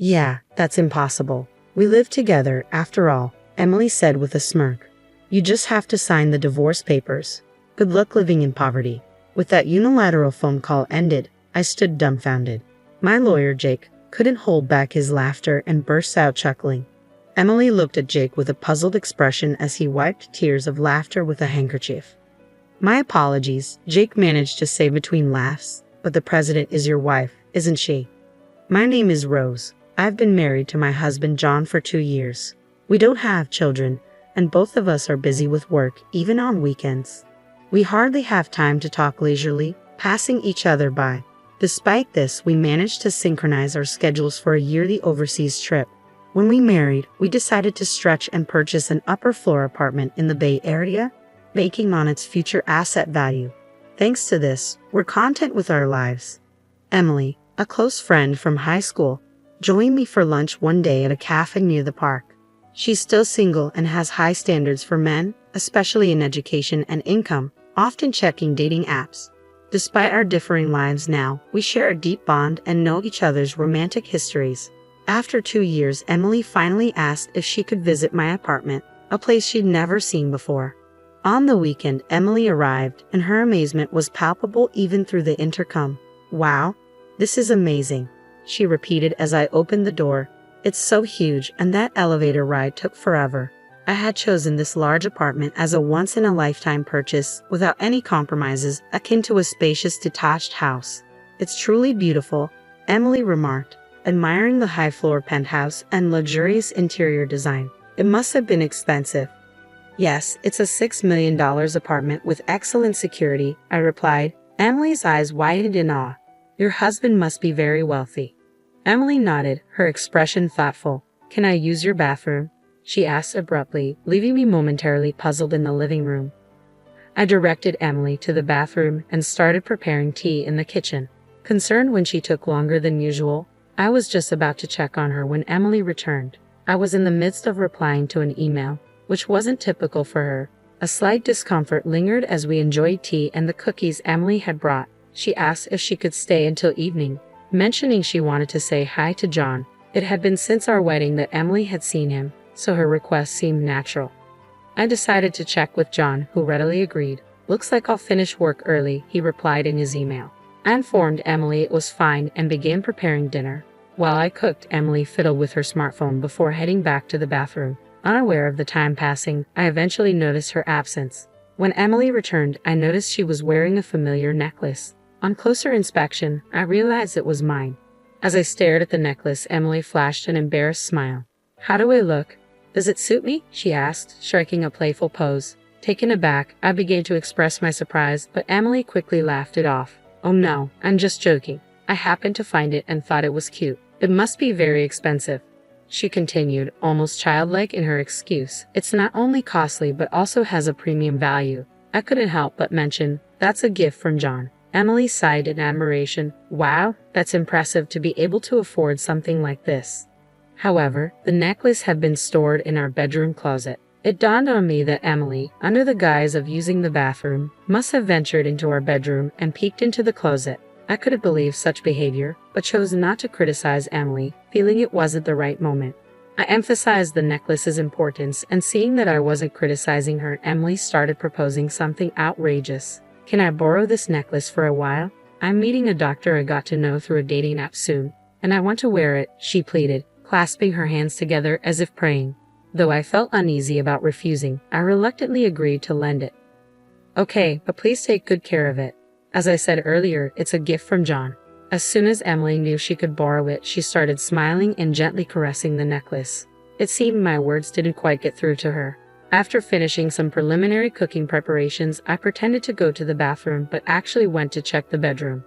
Yeah, that's impossible. We live together, after all, Emily said with a smirk. You just have to sign the divorce papers. Good luck living in poverty. With that unilateral phone call ended, I stood dumbfounded. My lawyer, Jake, couldn't hold back his laughter and burst out chuckling. Emily looked at Jake with a puzzled expression as he wiped tears of laughter with a handkerchief. My apologies, Jake managed to say between laughs, but the president is your wife, isn't she? My name is Rose. I've been married to my husband John for 2 years. We don't have children, and both of us are busy with work, even on weekends. We hardly have time to talk leisurely, passing each other by. Despite this, we managed to synchronize our schedules for a yearly overseas trip. When we married, we decided to stretch and purchase an upper-floor apartment in the Bay Area, banking on its future asset value. Thanks to this, we're content with our lives. Emily, a close friend from high school, joined me for lunch one day at a cafe near the park. She's still single and has high standards for men, especially in education and income, often checking dating apps. Despite our differing lives now, we share a deep bond and know each other's romantic histories. After 2 years, Emily finally asked if she could visit my apartment, a place she'd never seen before. On the weekend, Emily arrived, and her amazement was palpable even through the intercom. Wow, this is amazing, she repeated as I opened the door. It's so huge, and that elevator ride took forever. I had chosen this large apartment as a once-in-a-lifetime purchase without any compromises, akin to a spacious detached house. It's truly beautiful, Emily remarked, admiring the high-floor penthouse and luxurious interior design. It must have been expensive. Yes, it's a $6 million apartment with excellent security, I replied. Emily's eyes widened in awe. Your husband must be very wealthy. Emily nodded, her expression thoughtful. Can I use your bathroom? She asked abruptly, leaving me momentarily puzzled in the living room. I directed Emily to the bathroom and started preparing tea in the kitchen. Concerned when she took longer than usual, I was just about to check on her when Emily returned. I was in the midst of replying to an email, which wasn't typical for her. A slight discomfort lingered as we enjoyed tea and the cookies Emily had brought. She asked if she could stay until evening, mentioning she wanted to say hi to John. It had been since our wedding that Emily had seen him, so her request seemed natural. I decided to check with John, who readily agreed. Looks like I'll finish work early, he replied in his email. I informed Emily it was fine and began preparing dinner. While I cooked, Emily fiddled with her smartphone before heading back to the bathroom. Unaware of the time passing, I eventually noticed her absence. When Emily returned, I noticed she was wearing a familiar necklace. On closer inspection, I realized it was mine. As I stared at the necklace, Emily flashed an embarrassed smile. How do I look? Does it suit me? She asked, striking a playful pose. Taken aback, I began to express my surprise, but Emily quickly laughed it off. Oh no, I'm just joking. I happened to find it and thought it was cute. It must be very expensive. She continued, almost childlike in her excuse. It's not only costly but also has a premium value. I couldn't help but mention, that's a gift from John. Emily sighed in admiration. Wow, that's impressive to be able to afford something like this. However, the necklace had been stored in our bedroom closet. It dawned on me that Emily, under the guise of using the bathroom, must have ventured into our bedroom and peeked into the closet. I couldn't believe such behavior, but chose not to criticize Emily, feeling it wasn't the right moment. I emphasized the necklace's importance, and seeing that I wasn't criticizing her, Emily started proposing something outrageous. Can I borrow this necklace for a while? I'm meeting a doctor I got to know through a dating app soon, and I want to wear it, she pleaded, clasping her hands together as if praying. Though I felt uneasy about refusing, I reluctantly agreed to lend it. Okay, but please take good care of it. As I said earlier, it's a gift from John. As soon as Emily knew she could borrow it, she started smiling and gently caressing the necklace. It seemed my words didn't quite get through to her. After finishing some preliminary cooking preparations, I pretended to go to the bathroom but actually went to check the bedroom.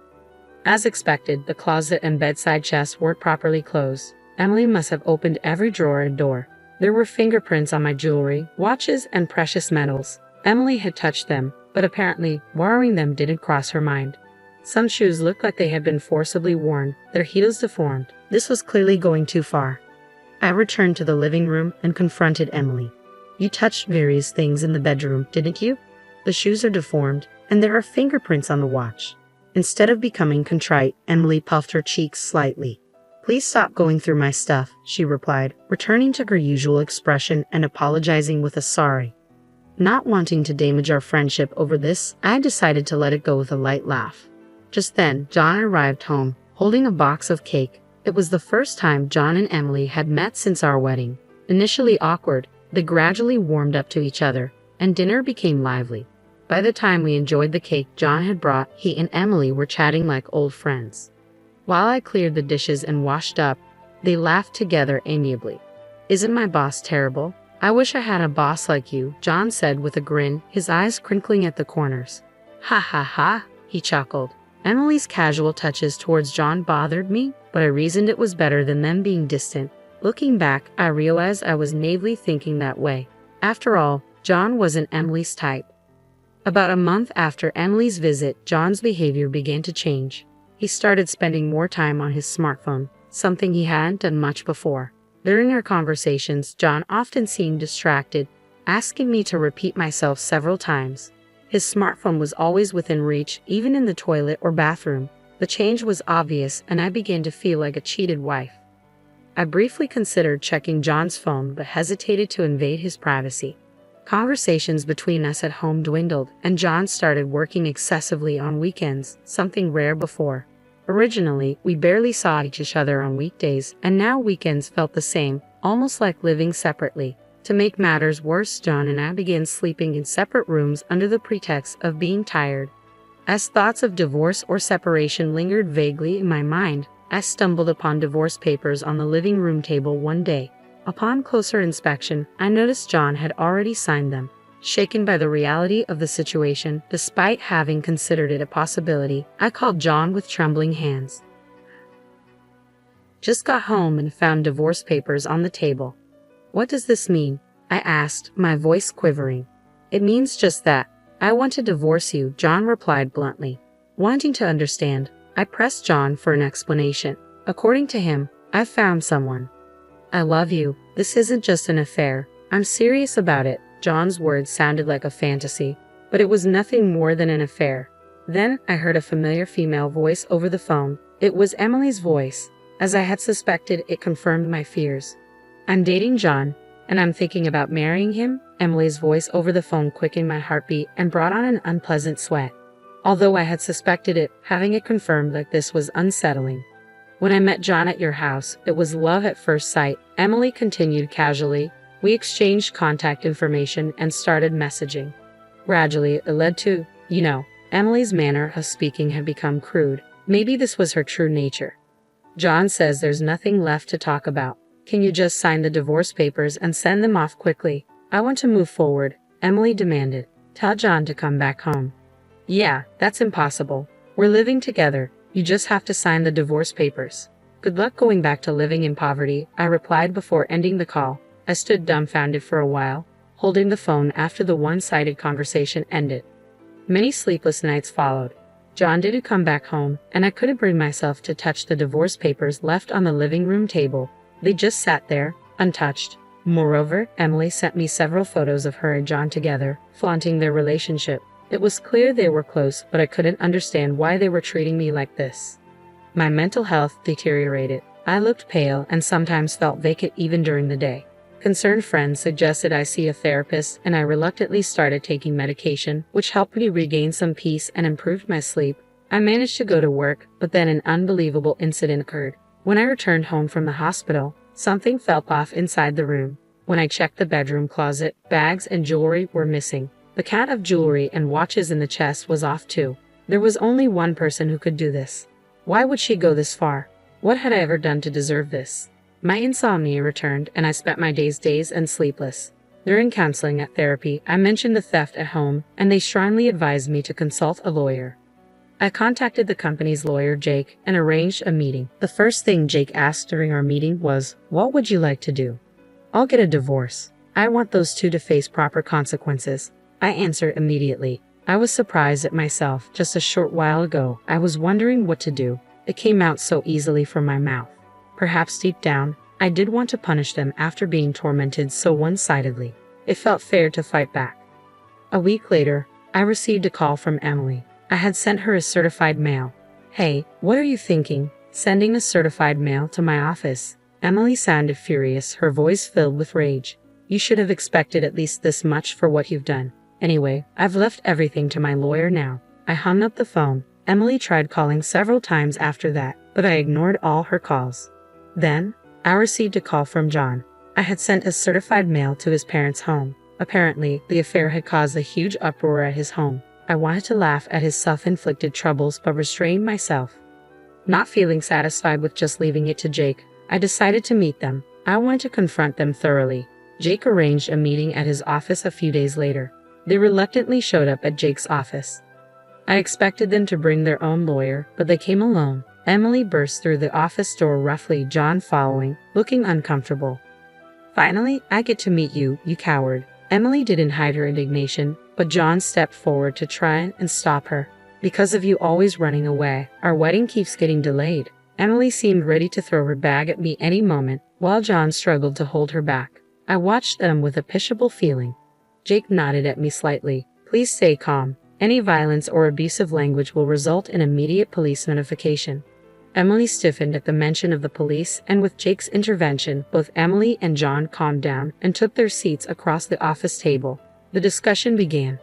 As expected, the closet and bedside chests weren't properly closed. Emily must have opened every drawer and door. There were fingerprints on my jewelry, watches, and precious metals. Emily had touched them, but apparently, borrowing them didn't cross her mind. Some shoes looked like they had been forcibly worn, their heels deformed. This was clearly going too far. I returned to the living room and confronted Emily. You touched various things in the bedroom, didn't you? The shoes are deformed, and there are fingerprints on the watch. Instead of becoming contrite, Emily puffed her cheeks slightly. Please stop going through my stuff, she replied, returning to her usual expression and apologizing with a sorry. Not wanting to damage our friendship over this, I decided to let it go with a light laugh. Just then, John arrived home, holding a box of cake. It was the first time John and Emily had met since our wedding. Initially awkward, they gradually warmed up to each other, and dinner became lively. By the time we enjoyed the cake John had brought, he and Emily were chatting like old friends. While I cleared the dishes and washed up, they laughed together amiably. Isn't my boss terrible? I wish I had a boss like you, John said with a grin, his eyes crinkling at the corners. Ha ha ha, he chuckled. Emily's casual touches towards John bothered me, but I reasoned it was better than them being distant. Looking back, I realized I was naively thinking that way. After all, John wasn't Emily's type. About a month after Emily's visit, John's behavior began to change. He started spending more time on his smartphone, something he hadn't done much before. During our conversations, John often seemed distracted, asking me to repeat myself several times. His smartphone was always within reach, even in the toilet or bathroom. The change was obvious, and I began to feel like a cheated wife. I briefly considered checking John's phone but hesitated to invade his privacy. Conversations between us at home dwindled, and John started working excessively on weekends, something rare before. Originally, we barely saw each other on weekdays, and now weekends felt the same, almost like living separately. To make matters worse, John and I began sleeping in separate rooms under the pretext of being tired. As thoughts of divorce or separation lingered vaguely in my mind, I stumbled upon divorce papers on the living room table one day. Upon closer inspection, I noticed John had already signed them. Shaken by the reality of the situation, despite having considered it a possibility, I called John with trembling hands. Just got home and found divorce papers on the table. What does this mean? I asked, my voice quivering. It means just that. I want to divorce you, John replied bluntly. Wanting to understand, I pressed John for an explanation. According to him, I've found someone. I love you. This isn't just an affair. I'm serious about it. John's words sounded like a fantasy, but it was nothing more than an affair. Then I heard a familiar female voice over the phone. It was Emily's voice. As I had suspected, it confirmed my fears. I'm dating John, and I'm thinking about marrying him. Emily's voice over the phone quickened my heartbeat and brought on an unpleasant sweat. Although I had suspected it, having it confirmed like this was unsettling. When I met John at your house, it was love at first sight, Emily continued casually. We exchanged contact information and started messaging. Gradually, it led to, Emily's manner of speaking had become crude. Maybe this was her true nature. John says there's nothing left to talk about. Can you just sign the divorce papers and send them off quickly? I want to move forward, Emily demanded. Tell John to come back home. Yeah, that's impossible. We're living together. You just have to sign the divorce papers. Good luck going back to living in poverty, I replied before ending the call. I stood dumbfounded for a while, holding the phone after the one-sided conversation ended. Many sleepless nights followed. John didn't come back home, and I couldn't bring myself to touch the divorce papers left on the living room table. They just sat there, untouched. Moreover, Emily sent me several photos of her and John together, flaunting their relationship. It was clear they were close, but I couldn't understand why they were treating me like this. My mental health deteriorated. I looked pale and sometimes felt vacant even during the day. Concerned friends suggested I see a therapist, and I reluctantly started taking medication, which helped me regain some peace and improved my sleep. I managed to go to work, but then an unbelievable incident occurred. When I returned home from the hospital, something felt off inside the room. When I checked the bedroom closet, bags and jewelry were missing. The count of jewelry and watches in the chest was off too. There was only one person who could do this. Why would she go this far? What had I ever done to deserve this? My insomnia returned, and I spent my days dazed and sleepless. During counseling at therapy, I mentioned the theft at home, and they strongly advised me to consult a lawyer. I contacted the company's lawyer, Jake, and arranged a meeting. The first thing Jake asked during our meeting was, "What would you like to do?" "I'll get a divorce. I want those two to face proper consequences," I answered immediately. I was surprised at myself. Just a short while ago, I was wondering what to do. It came out so easily from my mouth. Perhaps deep down, I did want to punish them after being tormented so one-sidedly. It felt fair to fight back. A week later, I received a call from Emily. I had sent her a certified mail. "Hey, what are you thinking? Sending a certified mail to my office. Emily sounded furious, her voice filled with rage. You should have expected at least this much for what you've done. Anyway, I've left everything to my lawyer now. I hung up the phone. Emily tried calling several times after that, but I ignored all her calls. Then, I received a call from John. I had sent a certified mail to his parents' home. Apparently, the affair had caused a huge uproar at his home. I wanted to laugh at his self-inflicted troubles but restrained myself. Not feeling satisfied with just leaving it to Jake, I decided to meet them. I wanted to confront them thoroughly. Jake arranged a meeting at his office a few days later. They reluctantly showed up at Jake's office. I expected them to bring their own lawyer, but they came alone. Emily burst through the office door roughly, John following, looking uncomfortable. Finally, I get to meet you, you coward. Emily didn't hide her indignation, but John stepped forward to try and stop her. Because of you always running away, our wedding keeps getting delayed. Emily seemed ready to throw her bag at me any moment, while John struggled to hold her back. I watched them with a pitiable feeling. Jake nodded at me slightly. Please stay calm. Any violence or abusive language will result in immediate police notification. Emily stiffened at the mention of the police, and with Jake's intervention, both Emily and John calmed down and took their seats across the office table. The discussion began.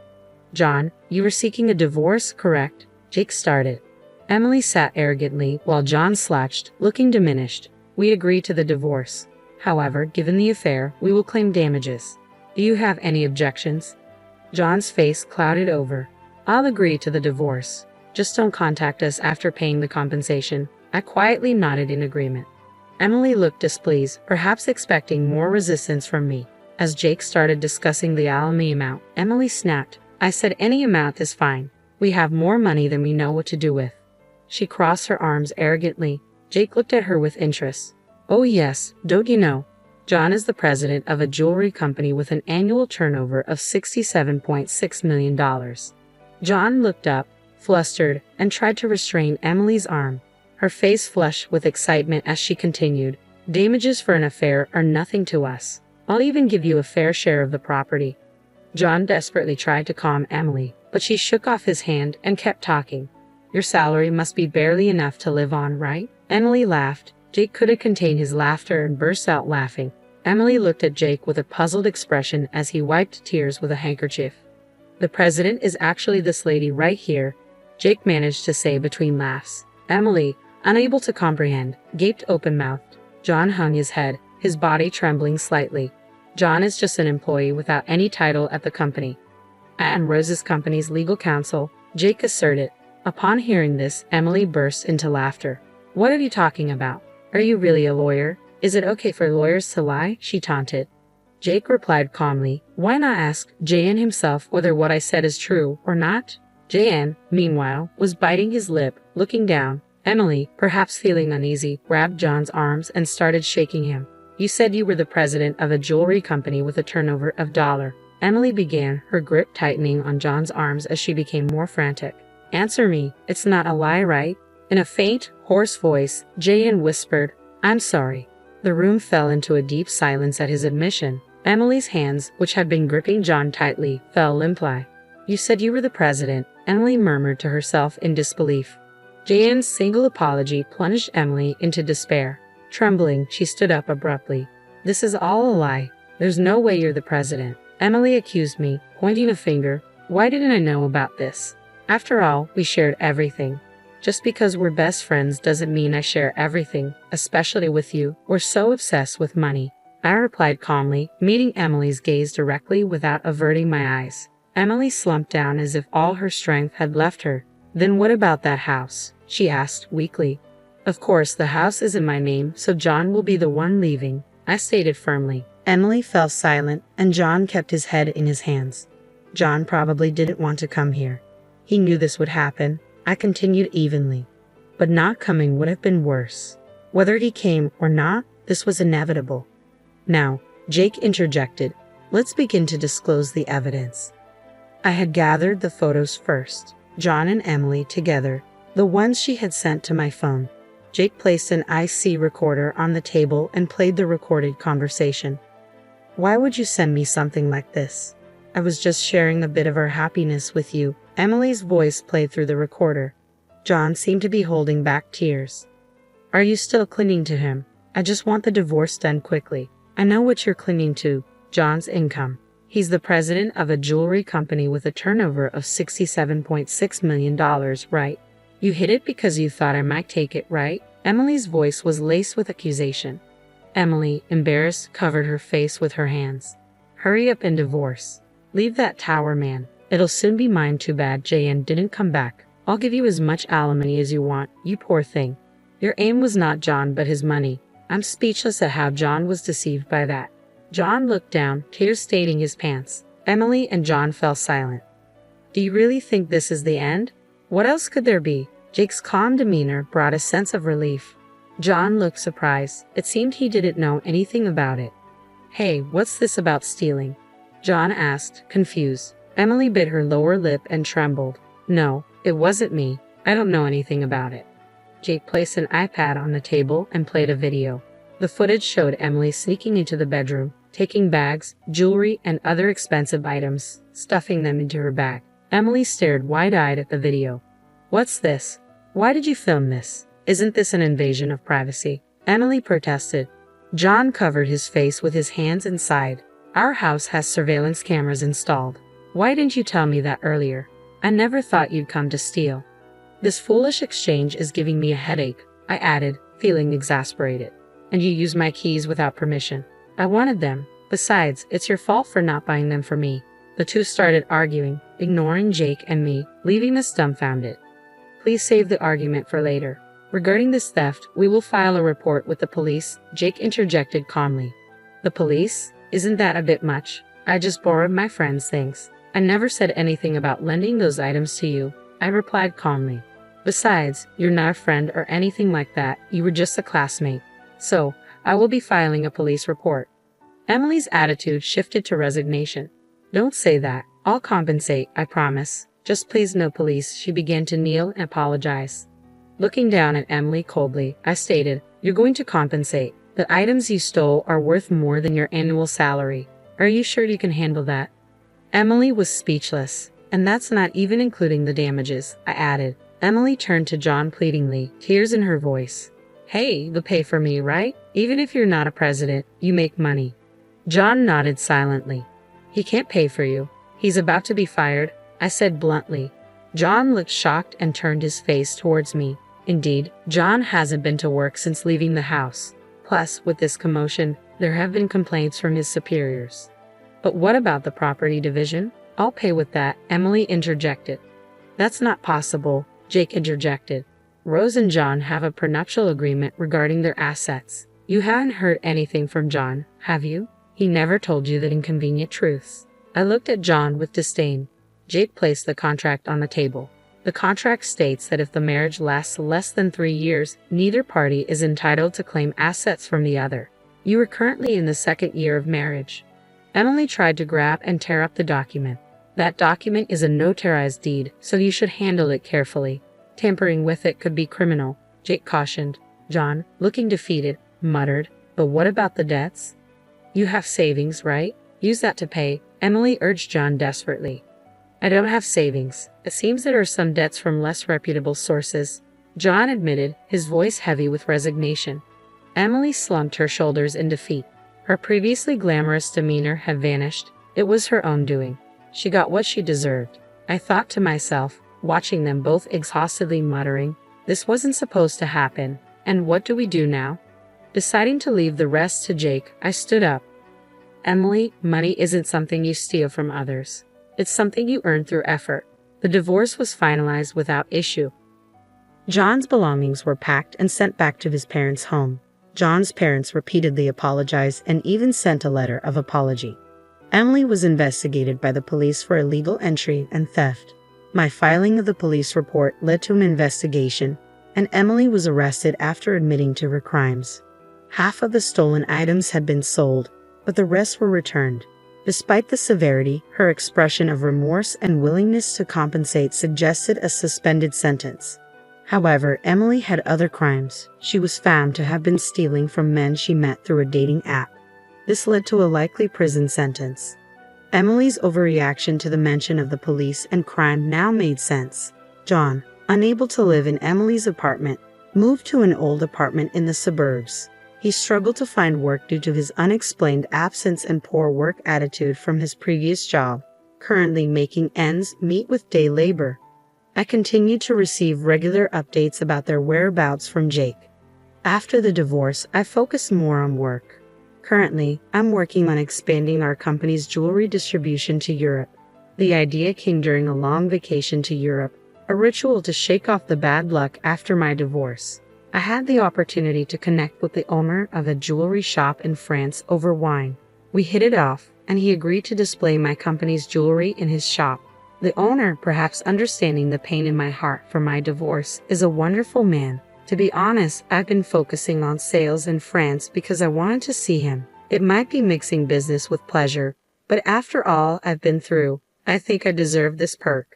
John, you were seeking a divorce, correct? Jake started. Emily sat arrogantly while John slouched, looking diminished. We agreed to the divorce. However, given the affair, we will claim damages. Do you have any objections? John's face clouded over. I'll agree to the divorce. Just don't contact us after paying the compensation. I quietly nodded in agreement. Emily looked displeased, perhaps expecting more resistance from me. As Jake started discussing the alimony amount, Emily snapped. I said any amount is fine. We have more money than we know what to do with. She crossed her arms arrogantly. Jake looked at her with interest. Oh yes, don't you know? John is the president of a jewelry company with an annual turnover of $67.6 million. John looked up, flustered, and tried to restrain Emily's arm. Her face flushed with excitement as she continued. Damages for an affair are nothing to us. I'll even give you a fair share of the property. John desperately tried to calm Emily, but she shook off his hand and kept talking. Your salary must be barely enough to live on, right? Emily laughed. Jake couldn't contain his laughter and burst out laughing. Emily looked at Jake with a puzzled expression as he wiped tears with a handkerchief. The president is actually this lady right here, Jake managed to say between laughs. Emily, unable to comprehend, gaped open-mouthed. John hung his head, his body trembling slightly. John is just an employee without any title at the company. I am Rose's company's legal counsel, Jake asserted. Upon hearing this, Emily burst into laughter. What are you talking about? Are you really a lawyer? Is it okay for lawyers to lie? She taunted. Jake replied calmly. Why not ask J.N. himself whether what I said is true or not? J.N., meanwhile, was biting his lip, looking down. Emily, perhaps feeling uneasy, grabbed John's arms and started shaking him. You said you were the president of a jewelry company with a turnover of $. Emily began, her grip tightening on John's arms as she became more frantic. Answer me, it's not a lie, right? In a faint, hoarse voice, J.N. whispered, I'm sorry. The room fell into a deep silence at his admission. Emily's hands, which had been gripping John tightly, fell limply. You said you were the president, Emily murmured to herself in disbelief. J.N.'s single apology plunged Emily into despair. Trembling, she stood up abruptly. This is all a lie. There's no way you're the president. Emily accused me, pointing a finger. Why didn't I know about this? After all, we shared everything. Just because we're best friends doesn't mean I share everything, especially with you. We're so obsessed with money. I replied calmly, meeting Emily's gaze directly without averting my eyes. Emily slumped down as if all her strength had left her. Then what about that house? She asked weakly. Of course, the house is in my name, so John will be the one leaving, I stated firmly. Emily fell silent, and John kept his head in his hands. John probably didn't want to come here. He knew this would happen. I continued evenly. But not coming would have been worse. Whether he came or not, this was inevitable. Now, Jake interjected. Let's begin to disclose the evidence. I had gathered the photos first, John and Emily together, the ones she had sent to my phone. Jake placed an IC recorder on the table and played the recorded conversation. Why would you send me something like this? I was just sharing a bit of our happiness with you. Emily's voice played through the recorder. John seemed to be holding back tears. Are you still clinging to him? I just want the divorce done quickly. I know what you're clinging to, John's income. He's the president of a jewelry company with a turnover of $67.6 million, right? You hid it because you thought I might take it, right? Emily's voice was laced with accusation. Emily, embarrassed, covered her face with her hands. Hurry up and divorce. Leave that tower, man. It'll soon be mine. Too bad J.N. didn't come back. I'll give you as much alimony as you want, you poor thing. Your aim was not John but his money. I'm speechless at how John was deceived by that. John looked down, tears staining his pants. Emily and John fell silent. Do you really think this is the end? What else could there be? Jake's calm demeanor brought a sense of relief. John looked surprised. It seemed he didn't know anything about it. Hey, what's this about stealing? John asked, confused. Emily bit her lower lip and trembled. No, it wasn't me. I don't know anything about it. Jake placed an iPad on the table and played a video. The footage showed Emily sneaking into the bedroom, taking bags, jewelry, and other expensive items, stuffing them into her bag. Emily stared wide-eyed at the video. What's this? Why did you film this? Isn't this an invasion of privacy? Emily protested. John covered his face with his hands and sighed. Our house has surveillance cameras installed. Why didn't you tell me that earlier? I never thought you'd come to steal. This foolish exchange is giving me a headache, I added, feeling exasperated. And you used my keys without permission. I wanted them. Besides, it's your fault for not buying them for me. The two started arguing, ignoring Jake and me, leaving us dumbfounded. Please save the argument for later. Regarding this theft, we will file a report with the police, Jake interjected calmly. The police? Isn't that a bit much? I just borrowed my friend's things. I never said anything about lending those items to you, I replied calmly. Besides, you're not a friend or anything like that, you were just a classmate. So, I will be filing a police report. Emily's attitude shifted to resignation. Don't say that. I'll compensate, I promise. Just please no police. She began to kneel and apologize. Looking down at Emily coldly, I stated, You're going to compensate. The items you stole are worth more than your annual salary. Are you sure you can handle that? Emily was speechless. And that's not even including the damages, I added. Emily turned to John pleadingly, tears in her voice. Hey, you'll pay for me, right? Even if you're not a president, you make money. John nodded silently. He can't pay for you. He's about to be fired, I said bluntly. John looked shocked and turned his face towards me. Indeed, John hasn't been to work since leaving the house. Plus, with this commotion, there have been complaints from his superiors. But what about the property division? I'll pay with that, Emily interjected. That's not possible, Jake interjected. Rose and John have a prenuptial agreement regarding their assets. You haven't heard anything from John, have you? He never told you the inconvenient truths. I looked at John with disdain. Jake placed the contract on the table. The contract states that if the marriage lasts less than 3 years, neither party is entitled to claim assets from the other. You are currently in the 2nd year of marriage. Emily tried to grab and tear up the document. That document is a notarized deed, so you should handle it carefully. Tampering with it could be criminal, Jake cautioned. John, looking defeated, muttered, But what about the debts? You have savings, right? Use that to pay, Emily urged John desperately. I don't have savings. It seems there are some debts from less reputable sources, John admitted, his voice heavy with resignation. Emily slumped her shoulders in defeat. Her previously glamorous demeanor had vanished. It was her own doing. She got what she deserved. I thought to myself, watching them both exhaustedly muttering, This wasn't supposed to happen, and what do we do now? Deciding to leave the rest to Jake, I stood up. Emily, money isn't something you steal from others. It's something you earn through effort. The divorce was finalized without issue. John's belongings were packed and sent back to his parents' home. John's parents repeatedly apologized and even sent a letter of apology. Emily was investigated by the police for illegal entry and theft. My filing of the police report led to an investigation, and Emily was arrested after admitting to her crimes. Half of the stolen items had been sold, but the rest were returned. Despite the severity, her expression of remorse and willingness to compensate suggested a suspended sentence. However, Emily had other crimes. She was found to have been stealing from men she met through a dating app. This led to a likely prison sentence. Emily's overreaction to the mention of the police and crime now made sense. John, unable to live in Emily's apartment, moved to an old apartment in the suburbs. He struggled to find work due to his unexplained absence and poor work attitude from his previous job, currently making ends meet with day labor. I continued to receive regular updates about their whereabouts from Jake. After the divorce, I focused more on work. Currently, I'm working on expanding our company's jewelry distribution to Europe. The idea came during a long vacation to Europe, a ritual to shake off the bad luck after my divorce. I had the opportunity to connect with the owner of a jewelry shop in France over wine. We hit it off, and he agreed to display my company's jewelry in his shop. The owner, perhaps understanding the pain in my heart for my divorce, is a wonderful man. To be honest, I've been focusing on sales in France because I wanted to see him. It might be mixing business with pleasure, but after all I've been through, I think I deserve this perk.